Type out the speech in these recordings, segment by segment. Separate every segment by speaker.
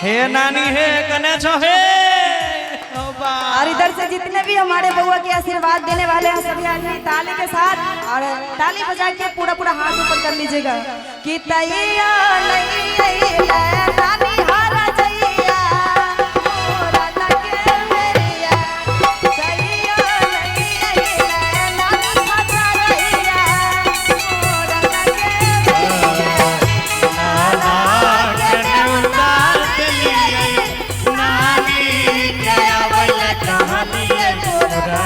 Speaker 1: हे नानी हे गणेश हे।
Speaker 2: और इधर से जितने भी हमारे बउआ के आशीर्वाद देने वाले हैं सभी आदमी ताली के साथ और ताली बजा के पूरा पूरा हाथ ऊपर कर लीजिएगा कि तैया नहीं नानी हारा जइया मोरा लगे मेरिया तैया नहीं नानी हारा जइया मोरा लगे मेरिया नाना के उतार लिए नानी के आवल कहानी मोरा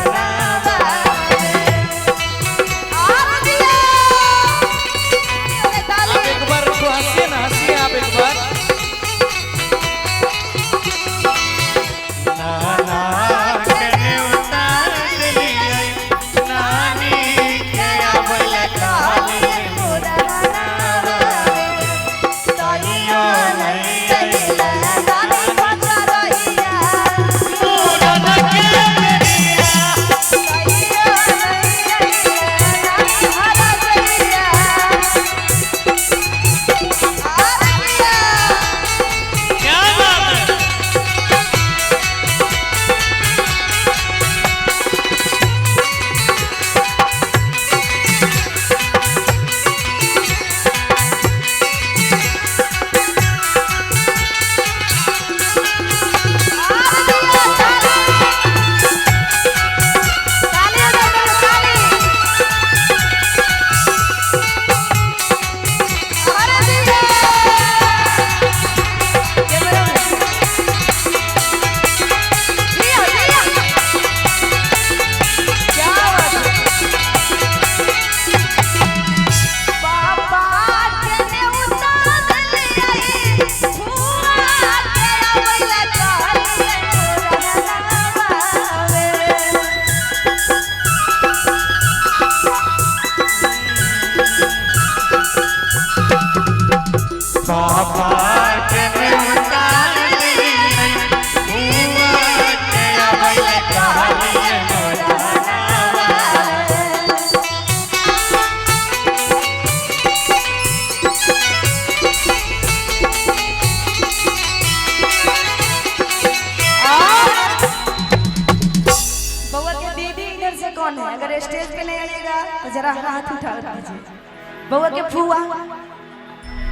Speaker 2: अगर स्टेज पे नहीं आइएगा तो जरा हाथ उठा दीजिए। बउआ के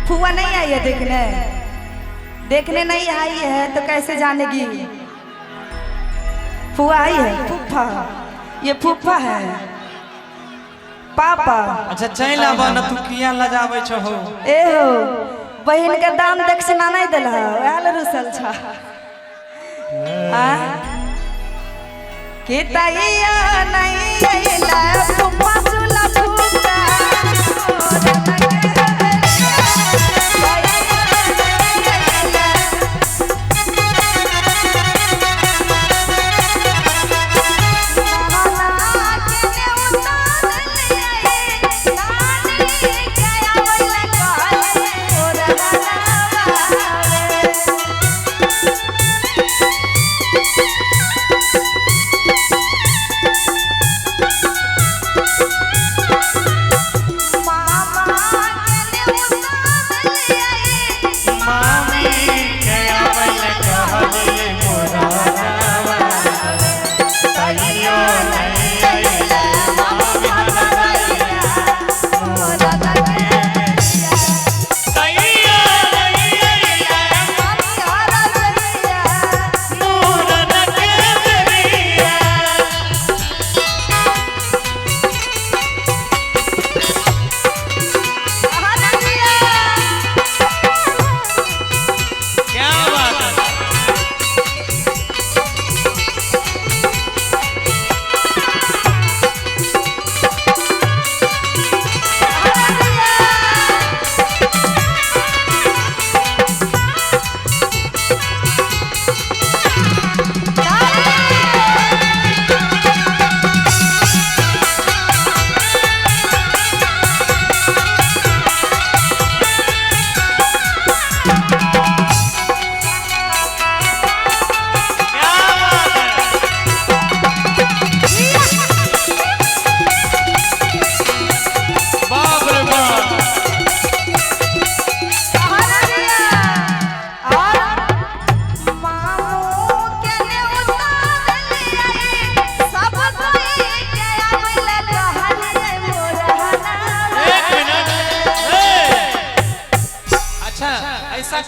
Speaker 2: फुआ नहीं आई है देखने नहीं आई है तो कैसे जानेगी। फुआ आई है फूफा, ये फूफा है पापा।
Speaker 1: अच्छा चल आब न तू किया लजाबै छ हो
Speaker 2: ए हो बहन के दाम दक्षिणा नहीं देला ओहल रुसल छ कि तैया नहीं आइला फूफा सुला फूफा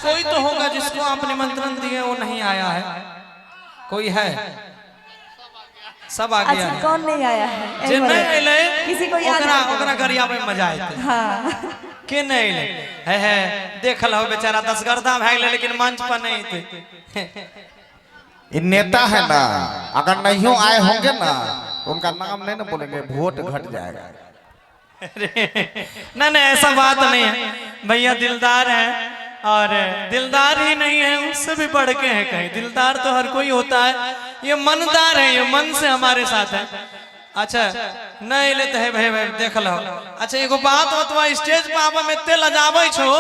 Speaker 1: कोई तो होगा जिसको आप निमंत्रण दिए वो नहीं आया है, कोई है? सब आ गया
Speaker 2: अच्छा
Speaker 1: है।
Speaker 2: कौन नहीं आया है?
Speaker 1: जे नहीं अइले
Speaker 2: किसी को याद
Speaker 1: ओकरा
Speaker 2: नहीं।
Speaker 1: ओकरा गरिया में मजा आते।
Speaker 2: हाँ
Speaker 1: के नहीं अइले है देखल हो बेचारा दसगर्दा भाग ले लेकिन मंच पर नहीं थे।
Speaker 3: ये नेता है ना, अगर नहीं आए होंगे ना तो उनका नाम नहीं ना बोलेंगे, वोट घट जाएगा।
Speaker 1: नहीं ऐसा बात नहीं है भैया, दिलदार है और दिलदार ही नहीं है उससे भी बढ़ के है कहीं। दिलदार तो हर कोई होता है, ये मनदार है, ये मन से हमारे साथ है। अच्छा नहीं लेते है भाई भाई देख लो। अच्छा एगो बात बतवा, स्टेज पे आवे में ते लजावे छो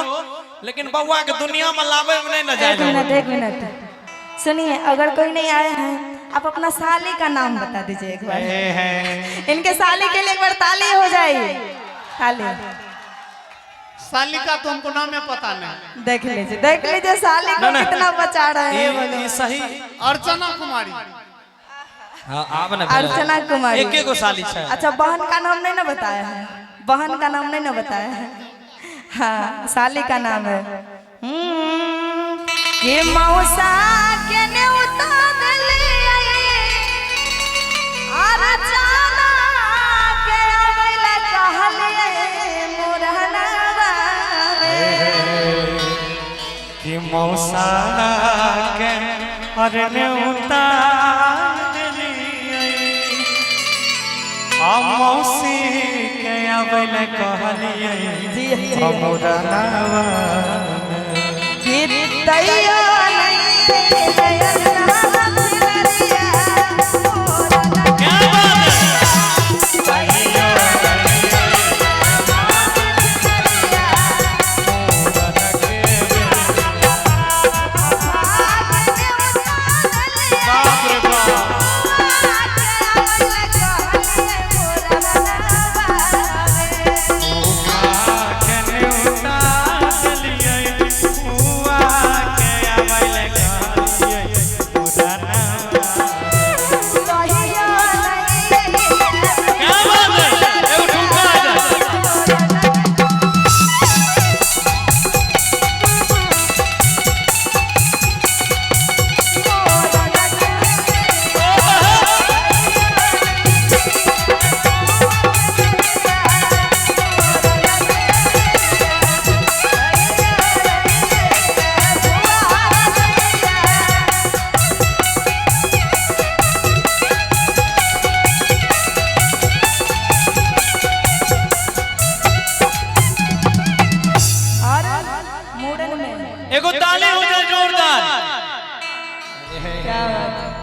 Speaker 1: लेकिन बउआ के दुनिया में लावे में नहीं लजाए।
Speaker 2: एक मिनट सुनिए, अगर कोई नहीं आया है आप अपना साली का नाम बता दीजिए एक बार। इनके साली के लिए एक बार ताली हो जाए। ताली।
Speaker 4: साली का तो हमको नाम है पता नहीं।
Speaker 2: देख लीजिए साली को कितना बचा रहे हैं।
Speaker 1: ये सही
Speaker 4: अर्चना कुमारी।
Speaker 1: हाँ आप ना
Speaker 2: अर्चना कुमारी।
Speaker 1: एक को साली है।
Speaker 2: अच्छा बहन का नाम नहीं ना बताया है, बहन का नाम नहीं ना बताया है। हाँ साली का नाम है ये मौसा के ने उतार ले अर्चना के आवेला कहले मोरहना
Speaker 1: कि मौसा के अरने उतार लिये आ मौसी के आवेल कहलिए
Speaker 2: जी
Speaker 1: हमरा नावा
Speaker 2: दैया नहीं दैया फिरिया
Speaker 1: क्या बात बाप रे बाप कने उतार लिये हुआ के आवेल कहलिए हमरा नावा। क्या बात है एगो ठुमका आ जा। एगो ताली हो जाए जोरदार।
Speaker 2: क्या बात है।